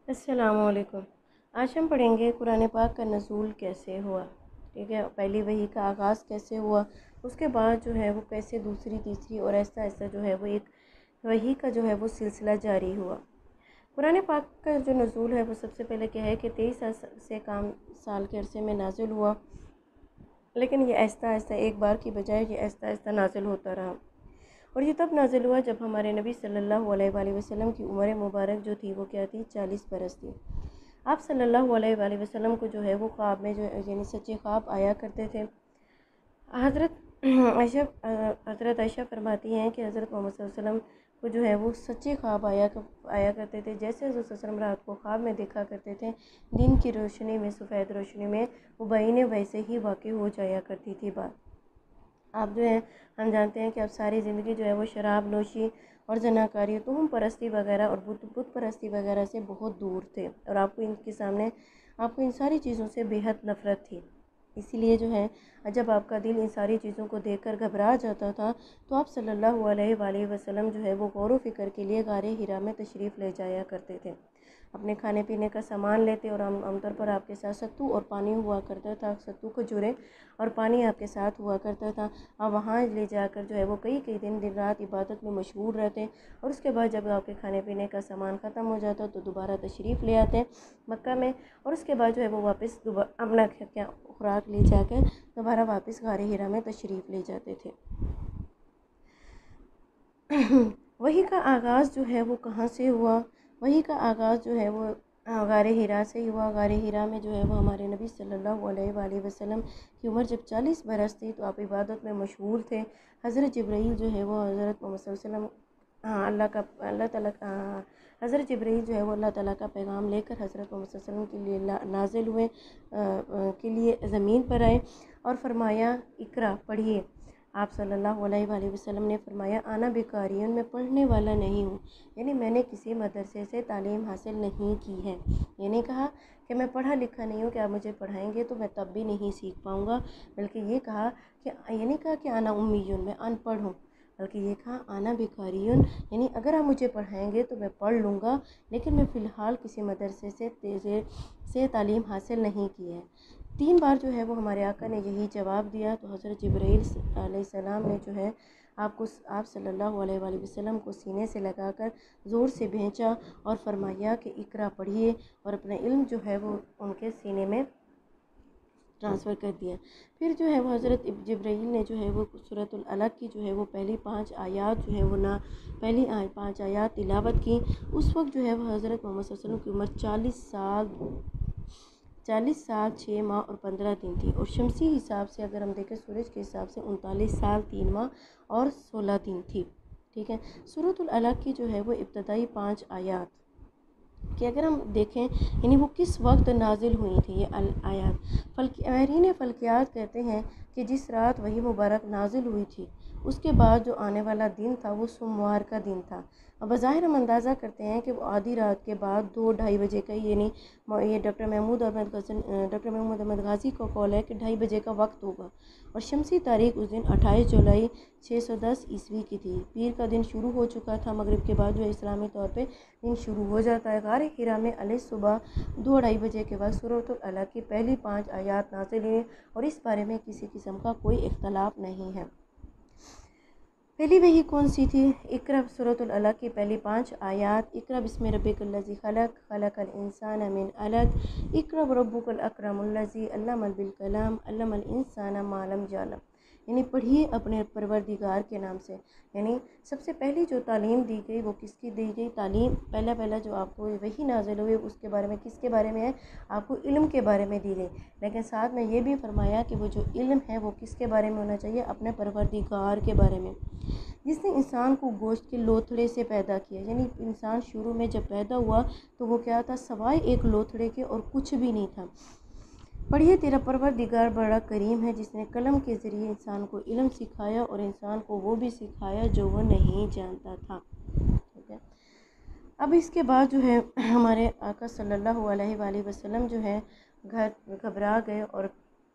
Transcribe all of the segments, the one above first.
السلام علیکم۔ آج ہم پڑھیں گے قرآن پاک کا نزول کیسے ہوا، ٹھیک ہے، پہلی وحی کا آغاز کیسے ہوا، اس کے بعد جو ہے وہ کیسے دوسری تیسری اور ایسا ایسا جو ہے وہ ایک وحی کا جو ہے وہ سلسلہ جاری ہوا۔ قرآن پاک کا جو نزول ہے وہ سب سے پہلے کیا ہے کہ 23 سے کام سال کے عرصے میں نازل ہوا، لیکن یہ آہستہ آہستہ ایک بار کی بجائے یہ آہستہ آہستہ نازل ہوتا رہا، اور یہ تب نازل ہوا جب ہمارے نبی صلی اللہ علیہ وآلہ وسلم کی عمر مبارک جو تھی وہ کیا تھی، 40 برس تھی۔ آپ صلی اللہ علیہ وآلہ وسلم کو جو ہے وہ خواب میں جو یعنی سچے خواب آیا کرتے تھے۔ حضرت عائشہ فرماتی ہیں کہ حضرت محمد صلی اللہ علیہ وسلم کو جو ہے وہ سچے خواب آیا کرتے تھے، جیسے حضرت صلی اللہ علیہ وسلم رات کو خواب میں دیکھا کرتے تھے، دن کی روشنی میں، سفید روشنی میں وہ بعینِ ویسے ہی واقع ہو جایا کرتی تھی بات۔ آپ جو ہے ہم جانتے ہیں کہ اب ساری زندگی جو ہے وہ شراب نوشی اور زناکاری، توہم پرستی وغیرہ اور بت پرستی وغیرہ سے بہت دور تھے، اور آپ کو ان کے سامنے آپ کو ان ساری چیزوں سے بے حد نفرت تھی۔ اسی لیے جو ہے جب آپ کا دل ان ساری چیزوں کو دیکھ کر گھبرا جاتا تھا تو آپ صلی اللہ علیہ وآلہ وسلم جو ہے وہ غور و فکر کے لیے غار حرا میں تشریف لے جایا کرتے تھے، اپنے کھانے پینے کا سامان لیتے، اور عام طور پر آپ کے ساتھ ستو اور پانی ہوا کرتا تھا، ستو کھجوریں اور پانی آپ کے ساتھ ہوا کرتا تھا۔ آپ وہاں لے جا کر جو ہے وہ کئی دن رات عبادت میں مشغول رہتے، اور اس کے بعد جب آپ کے کھانے پینے کا سامان ختم ہو جاتا تو دوبارہ تشریف لے آتے مکہ میں، اور اس کے بعد جو ہے وہ واپس اپنا خوراک لے جا کر دوبارہ واپس غار حرا میں تشریف لے جاتے تھے۔ وحی کا آغاز جو ہے وہ کہاں سے ہوا؟ وحی کا آغاز جو ہے وہ غار حرا سے ہی ہوا۔ غار حرا میں جو ہے وہ ہمارے نبی صلی اللہ علیہ وآلہ وسلم کی عمر جب 40 برس تھی تو آپ عبادت میں مشغول تھے۔ حضرت جبرائیل جو ہے وہ حضرت محمد صلی اللہ علیہ وسلم اللہ تعالیٰ حضرت جبرائیل جو ہے وہ اللہ تعالیٰ کا پیغام لے کر حضرت محمد صلی اللہ علیہ وسلم کے لیے نازل ہوئے، کے لیے زمین پر آئے اور فرمایا اقرا، پڑھیے۔ آپ صلی اللہ علیہ وآلہ وسلم نے فرمایا انا بقاریٌ، میں پڑھنے والا نہیں ہوں، یعنی میں نے کسی مدرسے سے تعلیم حاصل نہیں کی ہے۔ یہ نہیں کہا کہ میں پڑھا لکھا نہیں ہوں کہ آپ مجھے پڑھائیں گے تو میں تب بھی نہیں سیکھ پاؤں گا، بلکہ یہ کہا کہ یہ نہیں کہا کہ انا امیٌ، میں ان پڑھ ہوں، بلکہ یہ کہا انا بقاریٌ، یعنی اگر آپ مجھے پڑھائیں گے تو میں پڑھ لوں گا، لیکن میں فی الحال کسی مدرسے سے تعلیم حاصل نہیں کی ہے۔ 3 بار جو ہے وہ ہمارے آقا نے یہی جواب دیا، تو حضرت جبرائیل علیہ السلام نے جو ہے آپ صلی اللہ علیہ وآلہ وسلم کو سینے سے لگا کر زور سے بھینچا اور فرمایا کہ اقرا، پڑھیے، اور اپنا علم جو ہے وہ ان کے سینے میں ٹرانسفر کر دیا۔ پھر جو ہے وہ حضرت جبرائیل نے جو ہے وہ سورۃ العلق کی جو ہے وہ پہلی 5 آیات جو ہے وہ پہلی 5 آیات تلاوت کی۔ اس وقت جو ہے وہ حضرت محمد صلی اللہ علیہ وسلم کی عمر 40 سال 6 ماہ اور 15 دن تھی، اور شمسی حساب سے اگر ہم دیکھیں سورج کے حساب سے 39 سال 3 ماہ اور 16 دن تھی، ٹھیک ہے۔ سورۃ العلق کی جو ہے وہ ابتدائی 5 آیات کہ اگر ہم دیکھیں یعنی وہ کس وقت نازل ہوئی تھی یہ آیات، ماہرین فلکیات کہتے ہیں کہ جس رات وحی مبارک نازل ہوئی تھی اس کے بعد جو آنے والا دن تھا وہ سوموار کا دن تھا، اور بظاہر ہم اندازہ کرتے ہیں کہ وہ آدھی رات کے بعد 2-2:30 بجے کا، یعنی یہ ڈاکٹر محمود احمد غازی کا قول ہے کہ 2:30 بجے کا وقت ہوگا، اور شمسی تاریخ اس دن 28 جولائی 610 عیسوی کی تھی۔ پیر کا دن شروع ہو چکا تھا، مغرب کے بعد جو اسلامی طور پہ دن شروع ہو جاتا ہے۔ غار حرا میں علیہ صبح 2-2:30 بجے کے بعد سورۃ العلق کی پہلی 5 آیات نازل ہوئی، اور اس بارے میں کسی قسم کا کوئی اختلاف نہیں ہے۔ پہلی وحی کون سی تھی؟ اقرا، سورۃ العلق کی پہلی 5 آیات، اقرا بسم ربک الذی خلق، خلق الانسان من علق، اقرا وربک الاکرم الذی علم بالقلم، علم الانسان ما لم یعلم، یعنی پڑھیے اپنے پروردگار کے نام سے۔ یعنی سب سے پہلی جو تعلیم دی گئی وہ کس کی دی گئی؟ تعلیم پہلا جو آپ کو وحی نازل ہوئی اس کے بارے میں کس کے بارے میں ہے؟ آپ کو علم کے بارے میں دی گئی، لیکن ساتھ میں یہ بھی فرمایا کہ وہ جو علم ہے وہ کس کے بارے میں ہونا چاہیے؟ اپنے پروردگار کے بارے میں، جس نے انسان کو گوشت کے لوتھڑے سے پیدا کیا۔ یعنی انسان شروع میں جب پیدا ہوا تو وہ کیا تھا؟ سوائے ایک لوتھڑے کے اور کچھ بھی نہیں تھا۔ پڑھیے تیرا پروردگار بڑا کریم ہے جس نے قلم کے ذریعے انسان کو علم سکھایا اور انسان کو وہ بھی سکھایا جو وہ نہیں جانتا تھا، ٹھیک ہے۔ اب اس کے بعد جو ہے ہمارے آقا صلی اللہ علیہ وآلہ وسلم جو ہے گھر گھبرا گئے اور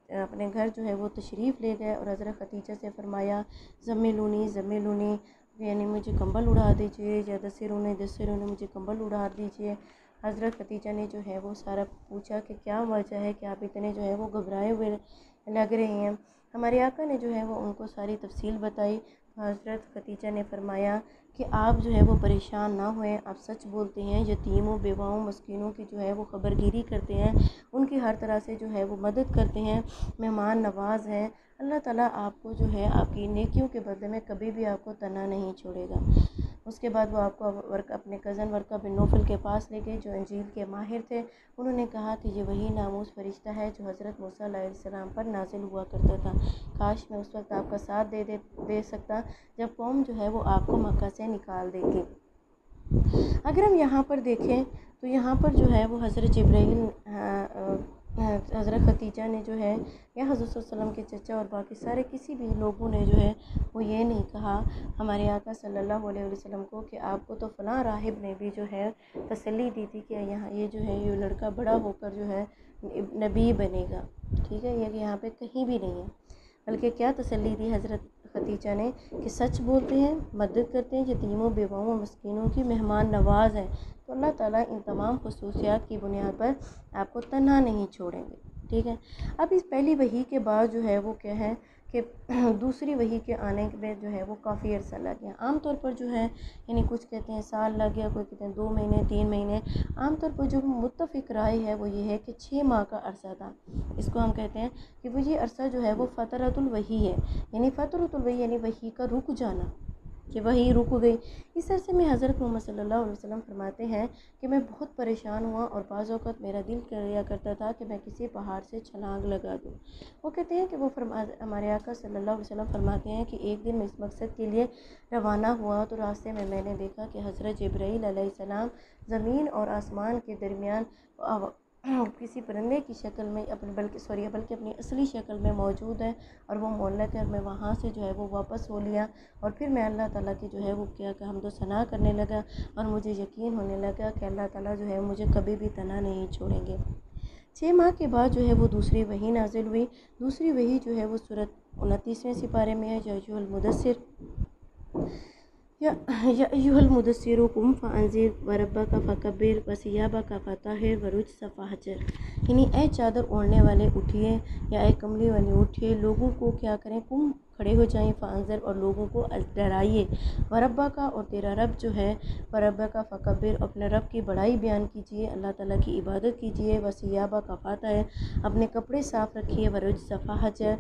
اپنے گھر جو ہے وہ تشریف لے گئے، اور حضرت خدیجہ سے فرمایا زملونی زملونی، یعنی مجھے کمبل اڑا دیجیے، یا دثرونی دثرونی، مجھے کمبل اڑا دیجیے۔ حضرت ختیجہ نے جو ہے وہ سارا پوچھا کہ کیا وجہ ہے کہ آپ اتنے جو ہے وہ گھبرائے ہوئے لگ رہے ہیں۔ ہمارے آقا نے جو ہے وہ ان کو ساری تفصیل بتائی۔ حضرت ختیجہ نے فرمایا کہ آپ جو ہے وہ پریشان نہ ہوئیں، آپ سچ بولتے ہیں، یتیموں، بیواؤں، مسکینوں کی جو ہے وہ خبرگیری کرتے ہیں، ان کی ہر طرح سے جو ہے وہ مدد کرتے ہیں، مہمان نواز ہیں۔ اللہ تعالیٰ آپ کو جو ہے آپ کی نیکیوں کے بدلے میں کبھی بھی آپ کو تنہا نہیں چھوڑے گا۔ اس کے بعد وہ آپ کو اپنے کزن ورقہ بن نوفل کے پاس لے گئے جو انجیل کے ماہر تھے۔ انہوں نے کہا کہ یہ وہی ناموس فرشتہ ہے جو حضرت موسیٰ علیہ السلام پر نازل ہوا کرتا تھا، کاش میں اس وقت آپ کا ساتھ دے سکتا جب قوم جو ہے وہ آپ کو مکہ سے نکال دے گی۔ اگر ہم یہاں پر دیکھیں تو یہاں پر جو ہے وہ حضرت جبرائیل حضرت ختیجہ نے جو ہے یا حضرت صلی اللہ علیہ وسلم کے چچا اور باقی سارے کسی بھی لوگوں نے جو ہے وہ یہ نہیں کہا ہمارے آقا صلی اللہ علیہ وسلم کو کہ آپ کو تو فلاں راہب نے بھی جو ہے تسلی دی تھی کہ یہاں یہ جو ہے یہ لڑکا بڑا ہو کر جو ہے نبی بنے گا، ٹھیک ہے، یہ یہاں پہ کہیں بھی نہیں ہے، بلکہ کیا تسلی دی حضرت ختیجہ نے کہ سچ بولتے ہیں، مدد کرتے ہیں، یتیموں، بیواؤں، مسکینوں کی مہمان نواز ہیں، تو اللہ تعالیٰ ان تمام خصوصیات کی بنیاد پر آپ کو تنہا نہیں چھوڑیں گے، ٹھیک ہے۔ اب اس پہلی وحی کے بعد جو ہے وہ کیا ہے کہ دوسری وحی کے آنے میں جو ہے وہ کافی عرصہ لگ گیا۔ عام طور پر جو ہے یعنی کچھ کہتے ہیں سال لگ گیا، کوئی کہتے ہیں 2 مہینے، 3 مہینے۔ عام طور پر جو متفق رائے ہے وہ یہ ہے کہ 6 ماہ کا عرصہ تھا۔ اس کو ہم کہتے ہیں کہ وہ یہ عرصہ جو ہے وہ فترۃ الوحی ہے، یعنی فترۃ الوحی یعنی وحی کا رک جانا، کہ وحی رک گئی۔ اس عرصے میں حضرت محمد صلی اللہ علیہ وسلم فرماتے ہیں کہ میں بہت پریشان ہوا اور بعض اوقات میرا دل کیا کرتا تھا کہ میں کسی پہاڑ سے چھلانگ لگا دوں۔ وہ کہتے ہیں کہ ہمارے آقا صلی اللہ علیہ وسلم فرماتے ہیں کہ ایک دن میں اس مقصد کے لیے روانہ ہوا تو راستے میں نے دیکھا کہ حضرت جبرائیل علیہ السلام زمین اور آسمان کے درمیان کسی پرندے کی شکل میں بلکہ اپنی اصلی شکل میں موجود ہے اور وہ معلق ہے، اور میں وہاں سے جو ہے وہ واپس ہو لیا اور پھر میں اللہ تعالیٰ کی جو ہے وہ کیا کہ حمد و ثنا کرنے لگا اور مجھے یقین ہونے لگا کہ اللہ تعالیٰ جو ہے مجھے کبھی بھی تنہا نہیں چھوڑیں گے۔ 6 ماہ کے بعد جو ہے وہ دوسری وحی نازل ہوئی۔ دوسری وحی جو ہے وہ سورۃ 29ویں سپارے میں ہے، یا ایھا المدثر یا ایھا المدثر قم فانذر وربک فکبر وثیابک فطہر والرجز فاہجر، یعنی اے چادر اوڑھنے والے اٹھیے، یا اے کملی والے اٹھیے، لوگوں کو کیا کریں، قم کھڑے ہو جائیں، فانذر اور لوگوں کو ڈرائیے، وربک اور تیرا رب جو ہے، وربک فکبر اپنے رب کی بڑائی بیان کیجیے، اللہ تعالیٰ کی عبادت کیجیے، وثیابک فطہر اپنے کپڑے صاف رکھیے، والرجز فاہجر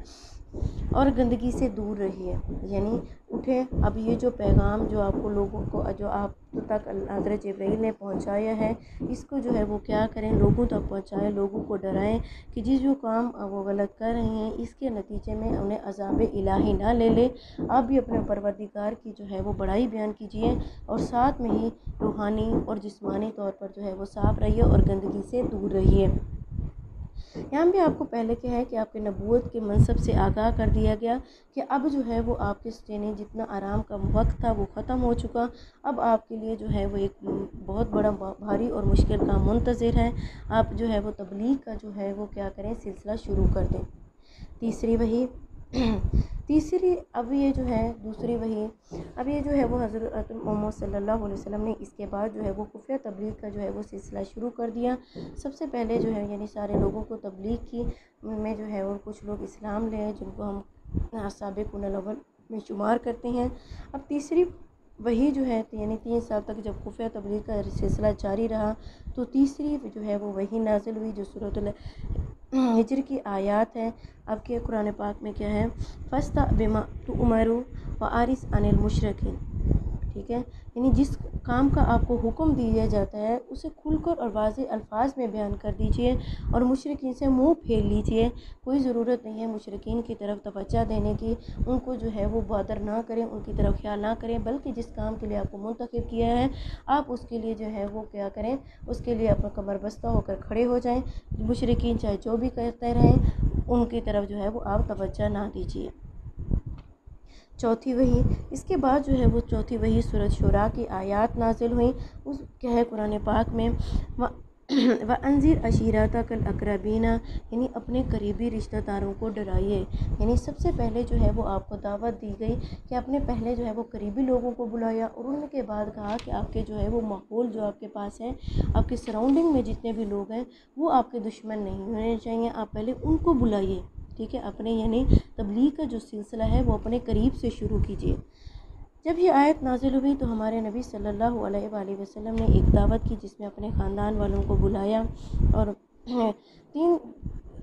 اور گندگی سے دور رہیے، یعنی اٹھیں۔ اب یہ جو پیغام جو آپ کو لوگوں کو جو آپ تک حضرت جبرائیل نے پہنچایا ہے، اس کو جو ہے وہ کیا کریں، لوگوں تک پہنچائیں، لوگوں کو ڈرائیں کہ جو کام وہ غلط کر رہے ہیں اس کے نتیجے میں انہیں عذاب الہی نہ لے لے۔ آپ بھی اپنے پروردگار کی جو ہے وہ بڑائی بیان کیجیے اور ساتھ میں ہی روحانی اور جسمانی طور پر جو ہے وہ صاف رہیے اور گندگی سے دور رہیے۔ یہاں بھی آپ کو پہلے کیا ہے کہ آپ کے نبوت کے منصب سے آگاہ کر دیا گیا کہ اب جو ہے وہ آپ کے جتنا آرام کا وقت تھا وہ ختم ہو چکا، اب آپ کے لیے جو ہے وہ ایک بہت بڑا بھاری اور مشکل کام منتظر ہے۔ آپ جو ہے وہ تبلیغ کا جو ہے وہ کیا کریں، سلسلہ شروع کر دیں۔ تیسری وحی اب یہ جو ہے دوسری وحی، اب یہ جو ہے وہ حضرت محمد صلی اللہ علیہ وسلم نے اس کے بعد جو ہے وہ خفیہ تبلیغ کا جو ہے وہ سلسلہ شروع کر دیا۔ سب سے پہلے جو ہے یعنی سارے لوگوں کو تبلیغ کی، ان میں جو ہے اور کچھ لوگ اسلام لے جن کو ہم سابقون الاول میں شمار کرتے ہیں۔ اب تیسری وحی جو ہے یعنی 3 سال تک جب خفیہ تبلیغ کا سلسلہ جاری رہا تو تیسری جو ہے وہ وحی نازل ہوئی جو سورۃ الحجر کی آیات ہیں۔ اب کہ قرآن پاک میں کیا ہے، فاصدع بما تؤمر واعرض عن المشرکین، ٹھیک ہے، یعنی جس کام کا آپ کو حکم دیا جاتا ہے اسے کھل کر اور واضح الفاظ میں بیان کر دیجئے اور مشرکین سے منہ پھیر لیجئے۔ کوئی ضرورت نہیں ہے مشرکین کی طرف توجہ دینے کی، ان کو جو ہے وہ بادر نہ کریں، ان کی طرف خیال نہ کریں، بلکہ جس کام کے لیے آپ کو منتخب کیا ہے آپ اس کے لیے جو ہے وہ کیا کریں، اس کے لیے اپنا کمر بستہ ہو کر کھڑے ہو جائیں۔ مشرکین چاہے جو بھی کرتے رہیں ان کی طرف جو ہے وہ آپ توجہ نہ دیجیے۔ چوتھی وحی، اس کے بعد جو ہے وہ چوتھی وحی سورۃ شورا کی آیات نازل ہوئیں۔ اس کیا ہے قرآن پاک میں وَأَنذِرْ عَشِيرَتَكَ الْأَقْرَبِينَ، یعنی اپنے قریبی رشتہ داروں کو ڈرائیے. یعنی سب سے پہلے جو ہے وہ آپ کو دعوت دی گئی کہ آپ نے پہلے جو ہے وہ قریبی لوگوں کو بلایا، اور ان کے بعد کہا کہ آپ کے جو ہے وہ ماحول جو آپ کے پاس ہے، آپ کے سراؤنڈنگ میں جتنے بھی لوگ ہیں وہ آپ کے دشمن نہیں ہونے چاہیے، آپ پہلے ان کو بلائیے. ٹھیک ہے، اپنے یعنی تبلیغ کا جو سلسلہ ہے وہ اپنے قریب سے شروع کیجیے. جب یہ آیت نازل ہوئی تو ہمارے نبی صلی اللہ علیہ وآلہ وسلم نے ایک دعوت کی جس میں اپنے خاندان والوں کو بلایا، اور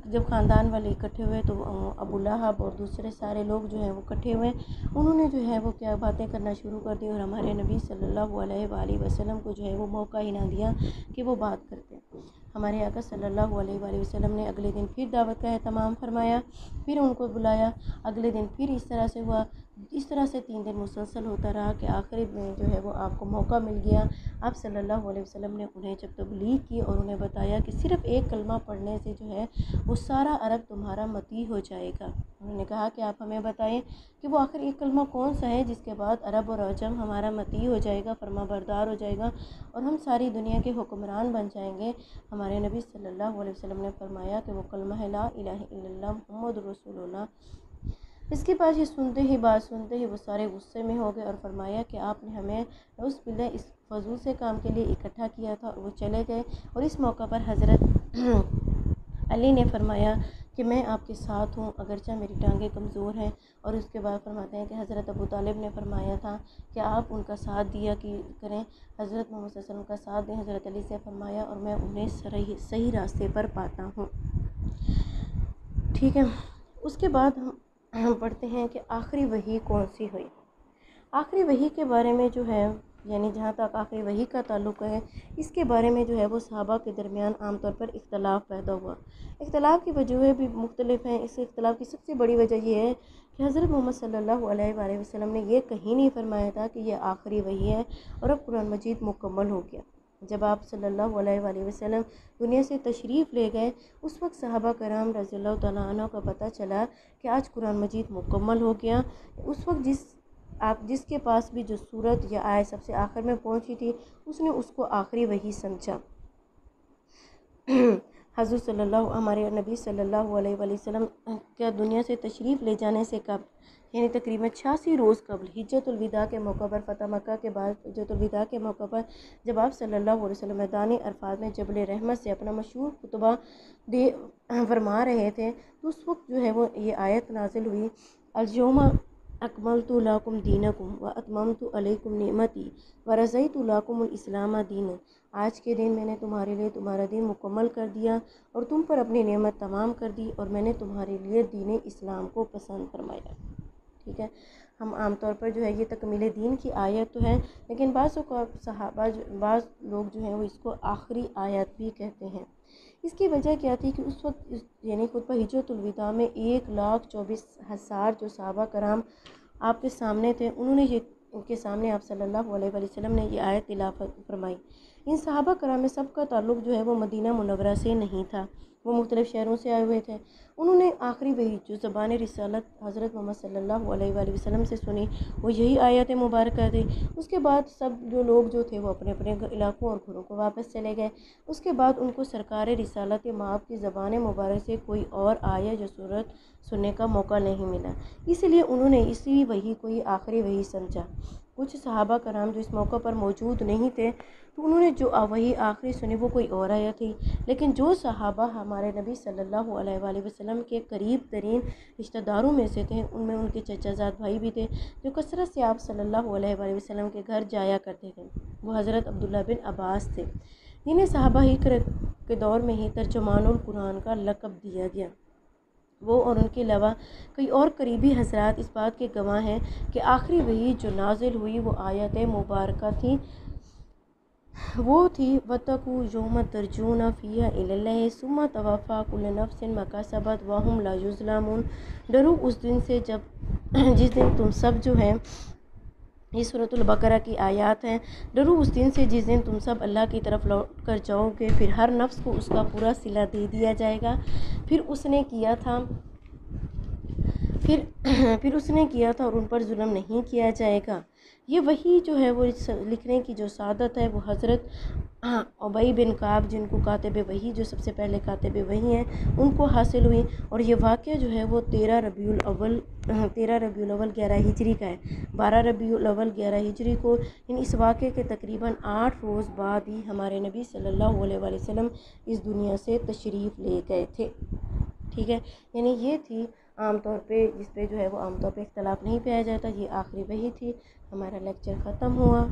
جب خاندان والے اکٹھے ہوئے تو ابو لہب اور دوسرے سارے لوگ جو ہیں وہ اکٹھے ہوئے. انہوں نے جو ہے وہ کیا باتیں کرنا شروع کر دی، اور ہمارے نبی صلی اللہ علیہ وآلہ وسلم کو جو ہے وہ موقع ہی نہ دیا کہ وہ بات کرتے. ہمارے آقا صلی اللہ علیہ وآلہ وسلم نے اگلے دن پھر دعوت کا اہتمام فرمایا، پھر ان کو بلایا. اگلے دن پھر اس طرح سے ہوا، اس طرح سے 3 دن مسلسل ہوتا رہا کہ آخری میں جو ہے وہ آپ کو موقع مل گیا. آپ صلی اللہ علیہ وسلم نے انہیں جب تبلیغ کی اور انہیں بتایا کہ صرف ایک کلمہ پڑھنے سے جو ہے وہ سارا عرب تمہارا مطیع ہو جائے گا. انہوں نے کہا کہ آپ ہمیں بتائیں کہ وہ آخر ایک کلمہ کون سا ہے جس کے بعد عرب اور عجم ہمارا مطیع ہو جائے گا، فرما بردار ہو جائے گا، اور ہم ساری دنیا کے حکمران بن جائیں گے. ہمارے نبی صلی اللہ علیہ وسلم نے فرمایا کہ وہ کلمہ ہے لا الہ الا اللہ محمد رسول اللہ. اس کے بعد یہ بات سنتے ہی وہ سارے غصے میں ہو گئے اور فرمایا کہ آپ نے ہمیں اس باللہ اس فضول سے کام کے لیے اکٹھا کیا تھا، اور وہ چلے گئے. اور اس موقع پر حضرت علی نے فرمایا کہ میں آپ کے ساتھ ہوں اگرچہ میری ٹانگیں کمزور ہیں. اور اس کے بعد فرماتے ہیں کہ حضرت ابو طالب نے فرمایا تھا کہ آپ ان کا ساتھ دیا کریں، حضرت محمد صلی اللہ علیہ وسلم کا ساتھ دیں. حضرت علی سے فرمایا اور میں انہیں صحیح راستے پر پاتا ہوں. ٹھیک ہے، اس کے بعد ہم پڑھتے ہیں کہ آخری وحی کون سی ہوئی. آخری وحی کے بارے میں جو ہے، یعنی جہاں تک آخری وحی کا تعلق ہے، اس کے بارے میں جو ہے وہ صحابہ کے درمیان عام طور پر اختلاف پیدا ہوا. اختلاف کی وجوہیں بھی مختلف ہیں. اس اختلاف کی سب سے بڑی وجہ یہ ہے کہ حضرت محمد صلی اللہ علیہ وآلہ وسلم نے یہ کہیں نہیں فرمایا تھا کہ یہ آخری وحی ہے اور اب قرآن مجید مکمل ہو گیا. جب آپ صلی اللہ علیہ وآلہ وسلم دنیا سے تشریف لے گئے، اس وقت صحابہ کرام رضی اللہ تعالیٰ عنہ کا پتہ چلا کہ آج قرآن مجید مکمل ہو گیا. اس وقت جس کے پاس بھی جو صورت یا آیت سب سے آخر میں پہنچی تھی، اس نے اس کو آخری وحی سمجھا. حضرت ہمارے نبی صلی اللہ علیہ وآلہ وسلم کیا دنیا سے تشریف لے جانے سے قبل، یعنی تقریباً 86 روز قبل حجۃ الوداع کے موقع پر، فتح مکہ کے بعد حجۃ الوداع کے موقع پر جب آپ صلی اللہ علیہ وسلم میدان عرفات میں جبل رحمت سے اپنا مشہور خطبہ فرما رہے تھے، تو اس وقت جو ہے وہ یہ آیت نازل ہوئی، الیوم اکملت لکم دینکم واتممت علیکم نعمتی ورضیت لکم الاسلام دینا. آج کے دن میں نے تمہارے لیے تمہارا دین مکمل کر دیا اور تم پر اپنی نعمت تمام کر دی، اور میں نے تمہارے لیے دین اسلام کو پسند فرمایا. ٹھیک ہے، ہم عام طور پر جو ہے یہ تکمیل دین کی آیت تو ہے، لیکن بعض لوگ جو ہیں وہ اس کو آخری آیت بھی کہتے ہیں. اس کی وجہ کیا تھی کہ اس وقت یعنی خطبہ حجۃ الوداع میں 1,24,000 جو صحابہ کرام آپ کے سامنے تھے، انہوں نے ان کے سامنے آپ صلی اللہ علیہ وآلہ وسلم نے یہ آیت تلاوت فرمائی. ان صحابہ کرام میں سب کا تعلق جو ہے وہ مدینہ منورہ سے نہیں تھا، وہ مختلف شہروں سے آئے ہوئے تھے. انہوں نے آخری وحی جو زبان رسالت حضرت محمد صلی اللہ علیہ وآلہ وسلم سے سنی، وہ یہی آیت مبارکہ تھی. اس کے بعد سب جو لوگ جو تھے وہ اپنے اپنے علاقوں اور گھروں کو واپس چلے گئے. اس کے بعد ان کو سرکار رسالت مآب کی زبان مبارک سے کوئی اور آیت یا صورت سننے کا موقع نہیں ملا، اس لیے انہوں نے اسی وحی کو ہی آخری وحی سمجھا. کچھ صحابہ کرام جو اس موقع پر موجود نہیں تھے، تو انہوں نے جو وحی آخری سنی وہ کوئی اور آیت تھی. لیکن جو صحابہ ہمارے نبی صلی اللہ علیہ وآلہ وسلم کے قریب ترین رشتہ داروں میں سے تھے، ان میں ان کے چچا زاد بھائی بھی تھے جو کثرت سے آپ صلی اللہ علیہ وآلہ وسلم کے گھر جایا کرتے تھے. وہ حضرت عبداللہ بن عباس تھے، جنہیں صحابہ ہی کے دور میں ہی ترجمان القرآن کا لقب دیا گیا. وہ اور ان کے علاوہ کئی اور قریبی حضرات اس بات کے گواہ ہیں کہ آخری وحی جو نازل ہوئی وہ آیت مبارکہ تھی، وہ تھی وَاتَّقُوا يَوْمًا تُرْجَعُونَ فِيهِ إِلَى اللَّهِ ثُمَّ تُوَفَّىٰ كُلُّ نَفْسٍ مَا كَسَبَتْ وَهُمْ لَا يُظْلَمُونَ. ڈرو اس دن سے جس دن تم سب جو ہے، یہ سورۃ البقرہ کی آیات ہیں، ڈرو اس دن سے جس دن تم سب اللہ کی طرف لوٹ کر جاؤ گے، پھر ہر نفس کو اس کا پورا صلہ دے دیا جائے گا. پھر اس نے کیا تھا اور ان پر ظلم نہیں کیا جائے گا. یہ وہی جو ہے وہ لکھنے کی جو سعادت ہے وہ حضرت ہاں ابئی بن کعب جن کو کاتب وحی، جو سب سے پہلے کاتب وحی ہیں، ان کو حاصل ہوئی، اور یہ واقعہ جو ہے وہ 13 ربیع الاول 11 ہجری کا ہے۔ 12 ربیع الاول 11 ہجری کو اس واقعے کے تقریباً 8 روز بعد ہی ہمارے نبی صلی اللہ علیہ وآلہ وسلم اس دنیا سے تشریف لے گئے تھے، ٹھیک ہے۔ یعنی یہ تھی عام طور پہ، جس پہ جو ہے وہ عام طور پہ اختلاف نہیں پایا جاتا، یہ آخری وحی تھی۔ ہمارا لیکچر ختم ہوا۔